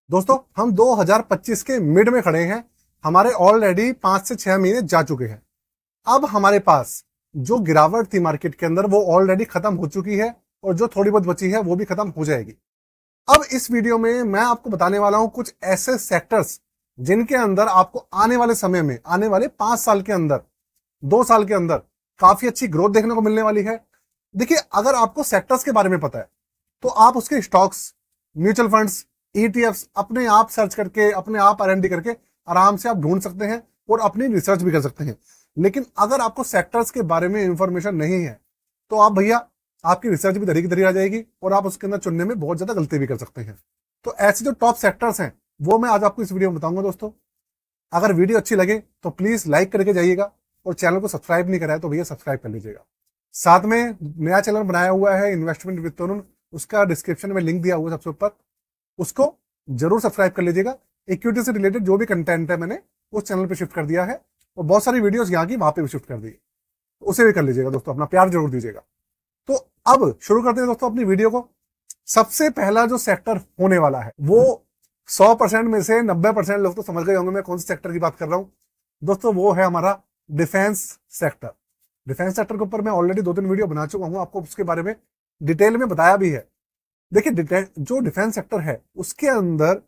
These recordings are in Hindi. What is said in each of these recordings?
दोस्तों हम 2025 के मिड में खड़े हैं। हमारे ऑलरेडी 5 से 6 महीने जा चुके हैं। अब हमारे पास जो गिरावट थी मार्केट के अंदर वो ऑलरेडी खत्म हो चुकी है और जो थोड़ी बहुत बची है वो भी खत्म हो जाएगी। अब इस वीडियो में मैं आपको बताने वाला हूं कुछ ऐसे सेक्टर्स जिनके अंदर आपको आने वाले समय में, आने वाले 5 साल के अंदर, 2 साल के अंदर काफी अच्छी ग्रोथ देखने को मिलने वाली है। देखिए, अगर आपको सेक्टर्स के बारे में पता है तो आप उसके स्टॉक्स, म्यूचुअल फंड्स, ईटीएफ्स अपने आप सर्च करके, अपने आप आरएनडी करके आराम से आप ढूंढ सकते हैं और अपनी रिसर्च भी कर सकते हैं। लेकिन अगर आपको सेक्टर्स के बारे में इंफॉर्मेशन नहीं है तो आप भैया, आपकी रिसर्च भी धरी की धरी आ जाएगी और आप उसके अंदर चुनने में बहुत ज्यादा गलती भी कर सकते हैं। तो ऐसे जो टॉप सेक्टर्स हैं वो मैं आज आपको इस वीडियो में बताऊंगा। दोस्तों, अगर वीडियो अच्छी लगे तो प्लीज लाइक करके जाइएगा और चैनल को सब्सक्राइब नहीं करा है तो भैया सब्सक्राइब कर लीजिएगा। साथ में नया चैनल बनाया हुआ है इन्वेस्टमेंट विद तरुण, उसका डिस्क्रिप्शन में लिंक दिया हुआ है सबसे ऊपर, उसको जरूर सब्सक्राइब कर लीजिएगा। इक्विटी से रिलेटेड जो भी कंटेंट है मैंने उस चैनल पे शिफ्ट कर दिया है और बहुत सारी वीडियोस यहाँ की वहां पे भी शिफ्ट कर दी, उसे भी कर लीजिएगा। दोस्तों, अपना प्यार जरूर दीजिएगा। तो अब शुरू करते हैं दोस्तों अपनी वीडियो को। सबसे पहला जो सेक्टर होने वाला है वो 100% में से 90% लोग तो समझ गए होंगे मैं कौन से सेक्टर की बात कर रहा हूं। दोस्तों, वो है हमारा डिफेंस सेक्टर। डिफेंस सेक्टर के ऊपर मैं ऑलरेडी 2-3 वीडियो बना चुका हूं, आपको उसके बारे में डिटेल में बताया भी है। देखिए, जो डिफेंस सेक्टर है उसके अंदर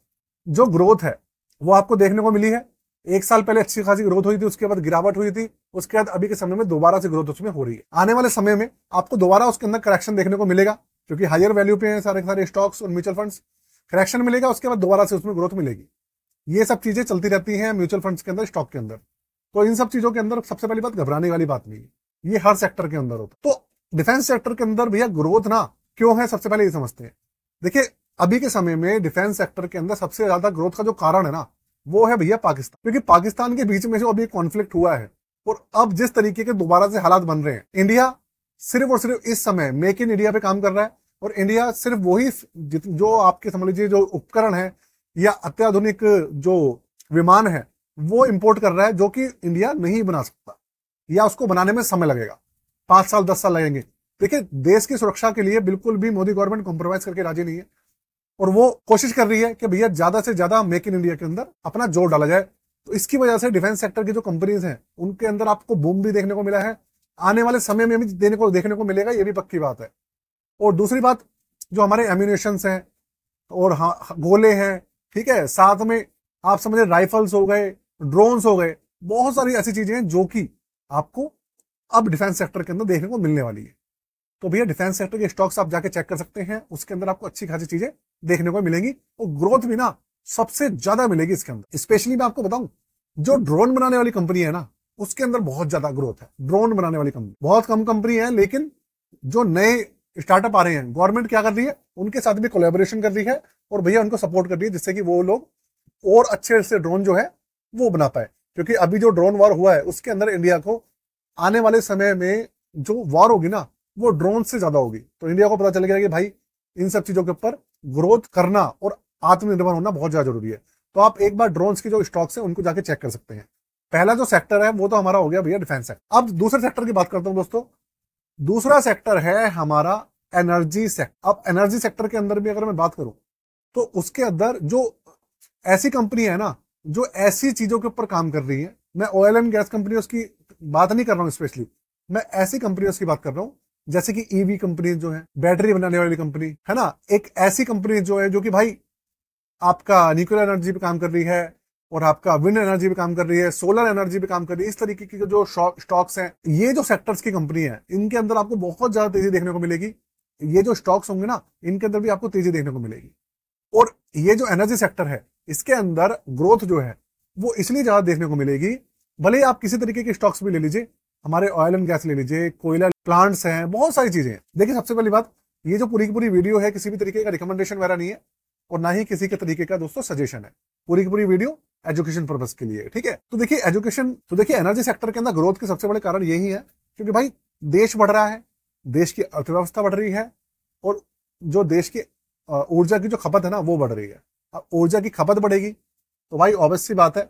जो ग्रोथ है वो आपको देखने को मिली है। 1 साल पहले अच्छी खासी ग्रोथ हुई थी, उसके बाद गिरावट हुई थी, उसके बाद अभी के समय में दोबारा से ग्रोथ उसमें हो रही है। आने वाले समय में आपको दोबारा उसके अंदर करेक्शन देखने को मिलेगा क्योंकि हायर वैल्यू पे हैं सारे सारे स्टॉक्स और म्यूचुअल फंड्स। करेक्शन मिलेगा, उसके बाद दोबारा से उसमें ग्रोथ मिलेगी। ये सब चीजें चलती रहती हैं म्यूचुअल फंड्स के अंदर, स्टॉक के अंदर। तो इन सब चीजों के अंदर सबसे पहली बात, घबराने वाली बात नहीं है, ये हर सेक्टर के अंदर होता है। तो डिफेंस सेक्टर के अंदर भैया ग्रोथ ना क्यों है, सबसे पहले ये समझते हैं। देखिए, अभी के समय में डिफेंस सेक्टर के अंदर सबसे ज्यादा ग्रोथ का जो कारण है ना वो है भैया पाकिस्तान। क्योंकि पाकिस्तान के बीच में जो अभी कॉन्फ्लिक्ट हुआ है और अब जिस तरीके के दोबारा से हालात बन रहे हैं, इंडिया सिर्फ और सिर्फ इस समय मेक इन इंडिया पे काम कर रहा है और इंडिया सिर्फ वही जो आपके समझ लीजिए जो उपकरण है या अत्याधुनिक जो विमान है वो इंपोर्ट कर रहा है, जो कि इंडिया नहीं बना सकता या उसको बनाने में समय लगेगा, 5 साल 10 साल लगेंगे। देखिए, देश की सुरक्षा के लिए बिल्कुल भी मोदी गवर्नमेंट कॉम्प्रोमाइज करके राजी नहीं है और वो कोशिश कर रही है कि भैया ज्यादा से ज्यादा मेक इन इंडिया के अंदर अपना जोर डाला जाए। तो इसकी वजह से डिफेंस सेक्टर की जो कंपनीज हैं उनके अंदर आपको बूम भी देखने को मिला है, आने वाले समय में भी देखने को मिलेगा, ये भी पक्की बात है। और दूसरी बात, जो हमारे एम्यूनेशंस हैं और गोले हैं, ठीक है, साथ में आप समझे राइफल्स हो गए, ड्रोन्स हो गए, बहुत सारी ऐसी चीजें हैं जो कि आपको अब डिफेंस सेक्टर के अंदर देखने को मिलने वाली है। तो भैया, डिफेंस सेक्टर के स्टॉक्स आप जाके चेक कर सकते हैं, उसके अंदर आपको अच्छी खासी चीजें देखने को मिलेंगी और ग्रोथ भी ना सबसे ज्यादा मिलेगी इसके अंदर। स्पेशली मैं आपको बताऊं, जो ड्रोन बनाने वाली कंपनी है ना उसके अंदर बहुत ज्यादा ग्रोथ है। ड्रोन बनाने वाली कंपनी बहुत कम कंपनी है, लेकिन जो नए स्टार्टअप आ रहे हैं, गवर्नमेंट क्या कर रही है, उनके साथ भी कोलैबोरेशन कर रही है और भैया उनको सपोर्ट कर रही है जिससे कि वो लोग और अच्छे से ड्रोन जो है वो बना पाए। क्योंकि अभी जो ड्रोन वॉर हुआ है उसके अंदर इंडिया को आने वाले समय में जो वॉर होगी ना वो ड्रोन से ज्यादा होगी। तो इंडिया को पता चल गया कि भाई इन सब चीजों के ऊपर ग्रोथ करना और आत्मनिर्भर होना बहुत ज्यादा जरूरी है। तो आप एक बार ड्रोन्स की जो स्टॉक्स है उनको जाके चेक कर सकते हैं। पहला जो सेक्टर है वो तो हमारा हो गया भैया डिफेंस सेक्टर। अब दूसरे सेक्टर की बात करता हूं दोस्तों। दूसरा सेक्टर है हमारा एनर्जी सेक्टर। अब एनर्जी सेक्टर के अंदर भी अगर मैं बात करूं तो उसके अंदर जो ऐसी कंपनी है ना जो ऐसी चीजों के ऊपर काम कर रही है, मैं ऑयल एंड गैस कंपनियों की बात नहीं कर रहा हूं स्पेशली, मैं ऐसी कंपनियों की बात कर रहा हूं जैसे कि ईवी कंपनी जो है, बैटरी बनाने वाली कंपनी है ना, एक ऐसी कंपनी जो है जो कि भाई आपका न्यूक्लियर एनर्जी पे काम कर रही है और आपका विंड एनर्जी पे काम कर रही है, सोलर एनर्जी पे काम कर रही है। इस तरीके की जो स्टॉक्स हैं, ये जो सेक्टर्स की कंपनी है, इनके अंदर आपको बहुत ज्यादा तेजी देखने को मिलेगी। ये जो स्टॉक्स होंगे ना इनके अंदर भी आपको तेजी देखने को मिलेगी। और ये जो एनर्जी सेक्टर है इसके अंदर ग्रोथ जो है वो इसलिए ज्यादा देखने को मिलेगी, भले ही आप किसी तरीके के स्टॉक्स भी ले लीजिए, हमारे ऑयल एंड गैस ले लीजिए, कोयला प्लांट्स हैं, बहुत सारी चीजें हैं। देखिए, सबसे पहली बात, ये जो पूरी की पूरी वीडियो है किसी भी तरीके का रिकमेंडेशन वगैरह नहीं है और ना ही किसी के तरीके का दोस्तों सजेशन है। पूरी की पूरी वीडियो एजुकेशन पर्पस के लिए, ठीक है। तो देखिए एनर्जी सेक्टर के अंदर ग्रोथ के सबसे बड़े कारण यही है क्योंकि भाई देश बढ़ रहा है, देश की अर्थव्यवस्था बढ़ रही है और जो देश की ऊर्जा की जो खपत है ना वो बढ़ रही है। अब ऊर्जा की खपत बढ़ेगी तो भाई ऑब्वियस सी बात है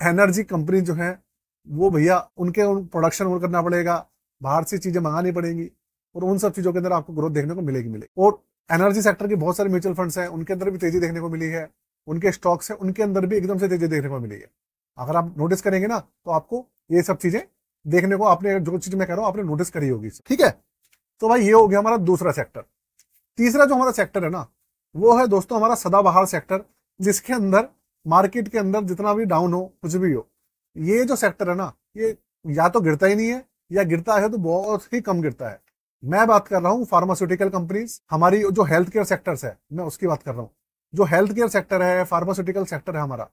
एनर्जी कंपनी जो है वो भैया उनके प्रोडक्शन और करना पड़ेगा, बाहर से चीजें मंगानी पड़ेंगी और उन सब चीजों के अंदर आपको ग्रोथ देखने को मिलेगी। और एनर्जी सेक्टर के बहुत सारे म्यूचुअल फंड्स हैं, उनके अंदर भी तेजी देखने को मिली है। उनके स्टॉक्स हैं, उनके अंदर भी एकदम से तेजी देखने को मिली है। अगर आप नोटिस करेंगे ना तो आपको ये सब चीजें देखने को, आपने जो चीज मैं कह रहा हूं आपने नोटिस करी होगी। ठीक है, तो भाई ये हो गया हमारा दूसरा सेक्टर। तीसरा जो हमारा सेक्टर है ना, वो है दोस्तों हमारा सदाबहार सेक्टर, जिसके अंदर मार्केट के अंदर जितना भी डाउन हो, कुछ भी हो, ये जो सेक्टर है ना, ये या तो गिरता ही नहीं है, या गिरता है तो बहुत ही कम गिरता है। मैं बात कर रहा हूं फार्मास्यूटिकल कंपनीज, हमारी जो हेल्थ केयर सेक्टर्स है, मैं उसकी बात कर रहा हूं। जो हेल्थ केयर सेक्टर है, फार्मास्यूटिकल सेक्टर है, हमारा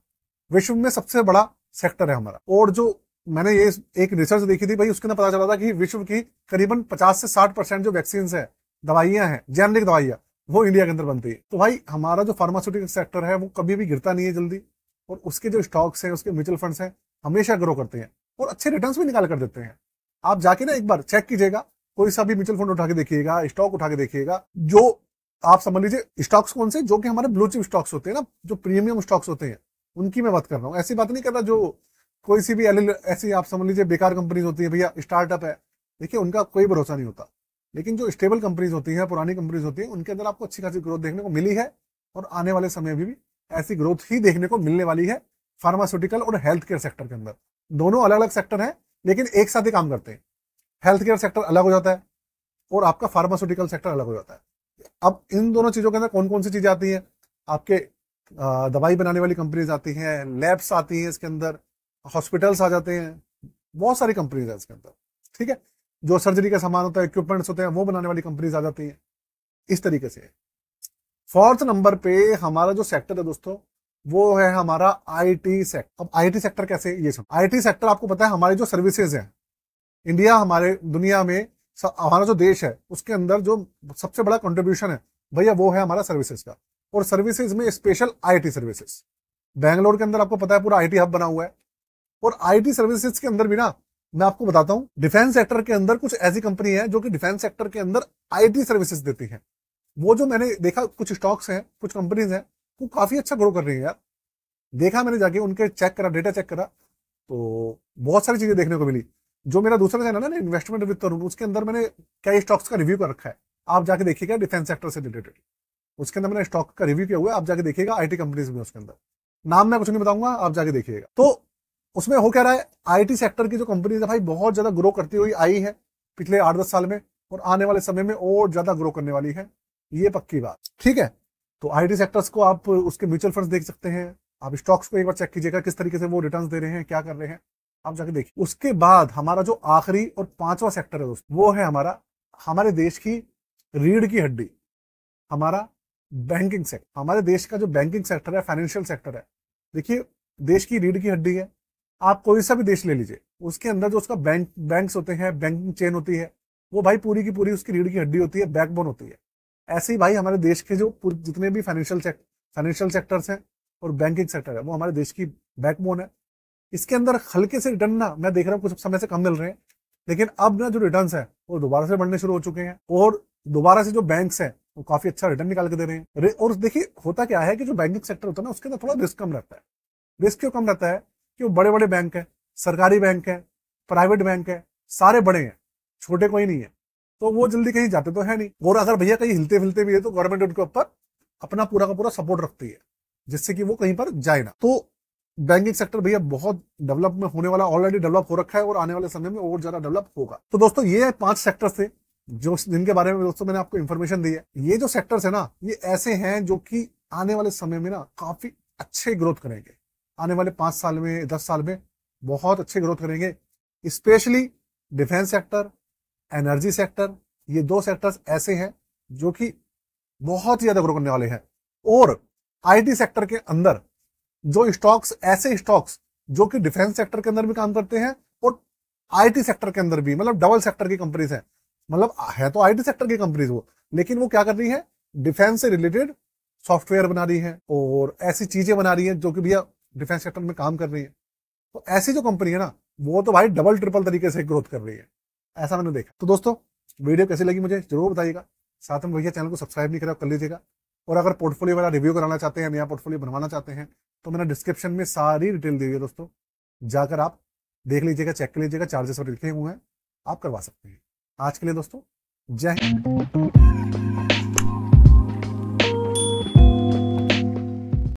विश्व में सबसे बड़ा सेक्टर है हमारा। और जो मैंने ये एक रिसर्च देखी थी भाई, उसके अंदर पता चला था कि विश्व की करीबन 50 से 60% जो वैक्सीन है, दवाइयां हैं, जेनरिक दवाइयां, वो इंडिया के अंदर बनती है। तो भाई हमारा जो फार्मास्यूटिकल सेक्टर है वो कभी भी गिरता नहीं है जल्दी, और उसके जो स्टॉक्स हैं, उसके म्यूचुअल फंड्स हैं, हमेशा ग्रो करते हैं और अच्छे रिटर्न्स भी निकाल कर देते हैं। आप जाके ना एक बार चेक कीजिएगा, कोई सा भी म्यूचुअल फंड उठा के देखिएगा, स्टॉक उठा के देखिएगा, जो आप समझ लीजिए स्टॉक्स कौन से, जो कि हमारे ब्लू चिप स्टॉक्स होते हैं ना, जो प्रीमियम स्टॉक्स होते हैं, उनकी मैं बात कर रहा हूँ। ऐसी बात नहीं कर रहा जो कोई सी भी ऐसी आप समझ लीजिए बेकार कंपनीज होती है, भैया स्टार्टअप है, देखिए उनका कोई भरोसा नहीं होता। लेकिन जो स्टेबल कंपनीज होती हैं, पुरानी कंपनीज होती हैं, उनके अंदर आपको अच्छी खासी ग्रोथ देखने को मिली है, और आने वाले समय में भी ऐसी ग्रोथ ही देखने को मिलने वाली है फार्मास्यूटिकल और हेल्थ केयर सेक्टर के अंदर। दोनों अलग अलग सेक्टर हैं, लेकिन एक साथ ही काम करते हैं। हेल्थ केयर सेक्टर अलग हो जाता है और आपका फार्मास्यूटिकल सेक्टर अलग हो जाता है। अब इन दोनों चीजों के अंदर कौन कौन सी चीजें आती हैं, आपके दवाई बनाने वाली कंपनीज आती हैं, लैब्स आती हैं, इसके अंदर हॉस्पिटल्स आ जाते हैं, बहुत सारी कंपनीज है इसके अंदर। ठीक है, जो सर्जरी का सामान होता है, इक्विपमेंट्स होते हैं, वो बनाने वाली कंपनीज आ जाती हैं। इस तरीके से फोर्थ नंबर पे हमारा जो सेक्टर है दोस्तों, वो है हमारा आईटी सेक्टर। अब आईटी सेक्टर कैसे, ये सब आईटी सेक्टर आपको पता है हमारी जो सर्विसेज है, इंडिया हमारे दुनिया में हमारा जो देश है उसके अंदर जो सबसे बड़ा कंट्रीब्यूशन है भैया, वो है हमारा सर्विसेज का। और सर्विसेज में स्पेशल आईटी सर्विसेज, बैंगलोर के अंदर आपको पता है पूरा आईटी हब बना हुआ है। और आईटी सर्विसेज के अंदर भी ना, मैं आपको बताता हूं, डिफेंस सेक्टर के अंदर कुछ ऐसी कंपनी है जो कि डिफेंस सेक्टर के अंदर आईटी सर्विसेज देती है। वो जो मैंने देखा, कुछ स्टॉक्स हैं, कुछ कंपनीज हैं, वो काफी अच्छा ग्रो कर रही है यार। देखा मैंने जाके, उनके चेक करा, डेटा चेक करा, तो बहुत सारी चीजें देखने को मिली। जो मेरा दूसरा चैनल है ना, इन्वेस्टमेंट विद तरुण, उसके अंदर मैंने कई स्टॉक्स का रिव्यू कर रखा है, आप जाके देखिएगा, डिफेंस सेक्टर से रिलेटेड। उसके अंदर मैंने स्टॉक का रिव्यू किया हुआ है, आप जाके देखिएगा। आईटी कंपनीज में उसके अंदर नाम मैं कुछ नहीं बताऊंगा, आप जाके देखिएगा। तो उसमें हो क्या रहा है, आईटी सेक्टर की जो कंपनीज है भाई, बहुत ज्यादा ग्रो करती हुई आई है पिछले 8-10 साल में, और आने वाले समय में और ज्यादा ग्रो करने वाली है, ये पक्की बात। ठीक है, तो आईटी सेक्टर्स को आप उसके म्यूचुअल फंड्स देख सकते हैं, आप स्टॉक्स को एक बार चेक कीजिएगा किस तरीके से वो रिटर्न्स दे रहे हैं, क्या कर रहे हैं, आप जाके देखिए। उसके बाद हमारा जो आखिरी और पांचवा सेक्टर है दोस्तों, वो है हमारा, हमारे देश की रीढ़ की हड्डी, हमारा बैंकिंग सेक्टर। हमारे देश का जो बैंकिंग सेक्टर है, फाइनेंशियल सेक्टर है, देखिए देश की रीढ़ की हड्डी है। आप कोई सा भी देश ले लीजिए, उसके अंदर जो उसका बैंक्स होते हैं, बैंकिंग चेन होती है, वो भाई पूरी की पूरी उसकी रीढ़ की हड्डी होती है, बैकबोन होती है। ऐसे ही भाई हमारे देश के जो जितने भी फाइनेंशियल सेक्टर्स हैं और बैंकिंग सेक्टर है, वो हमारे देश की बैकबोन है। इसके अंदर हल्के से रिटर्न ना मैं देख रहा हूँ कुछ समय से कम मिल रहे हैं, लेकिन अब ना जो रिटर्न्स है वो दोबारा से बढ़ने शुरू हो चुके हैं, और दोबारा से जो बैंक्स हैं वो काफी अच्छा रिटर्न निकाल के दे रहे हैं। और देखिए होता क्या है कि जो बैंकिंग सेक्टर होता है ना, उसके अंदर थोड़ा रिस्क कम रहता है। रिस्क क्यों कम रहता है कि वो बड़े बड़े बैंक है, सरकारी बैंक है, प्राइवेट बैंक है, सारे बड़े हैं, छोटे कोई नहीं है, तो वो जल्दी कहीं जाते तो है नहीं। और अगर भैया कहीं हिलते फिलते भी है तो गवर्नमेंट उनके ऊपर अपना पूरा का पूरा सपोर्ट रखती है, जिससे कि वो कहीं पर जाए ना। तो बैंकिंग सेक्टर भैया बहुत डेवलप में होने वाला, ऑलरेडी डेवलप हो रखा है और आने वाले समय में और ज्यादा डेवलप होगा। तो दोस्तों ये 5 सेक्टर्स थे जो जिनके बारे में दोस्तों मैंने आपको इन्फॉर्मेशन दी है। ये जो सेक्टर्स है ना, ये ऐसे हैं जो कि आने वाले समय में ना काफी अच्छे ग्रोथ करेंगे। आने वाले 5 साल में, 10 साल में बहुत अच्छे ग्रोथ करेंगे। Specially defence sector, energy sector, ये 2 सेक्टर्स ऐसे हैं जो कि बहुत ही ज्यादा ग्रो करने वाले हैं। और आईटी सेक्टर के अंदर जो स्टॉक्स, ऐसे स्टॉक्स जो कि डिफेंस सेक्टर के अंदर भी काम करते हैं और आईटी सेक्टर के अंदर भी, मतलब डबल सेक्टर की कंपनीज है, मतलब है तो आईटी सेक्टर की कंपनीज वो, लेकिन वो क्या कर रही है, डिफेंस से रिलेटेड सॉफ्टवेयर बना रही है और ऐसी चीजें बना रही है जो कि भैया डिफेंस सेक्टर में काम कर रही है। तो ऐसी जो कंपनी है ना, वो तो भाई डबल ट्रिपल तरीके से ग्रोथ कर रही है, ऐसा मैंने देखा। तो दोस्तों वीडियो कैसी लगी मुझे जरूर बताइएगा। साथ में भैया चैनल को सब्सक्राइब नहीं करा कर लीजिएगा। और अगर पोर्टफोलियो वाला रिव्यू कराना चाहते हैं, नया पोर्टफोलियो बनवाना चाहते हैं, तो मैंने डिस्क्रिप्शन में सारी डिटेल दी हुई है दोस्तों, जाकर आप देख लीजिएगा, चेक कर लीजिएगा, चार्जेस और लिखे हुए हैं, आप करवा सकते हैं। आज के लिए दोस्तों जय हिंद।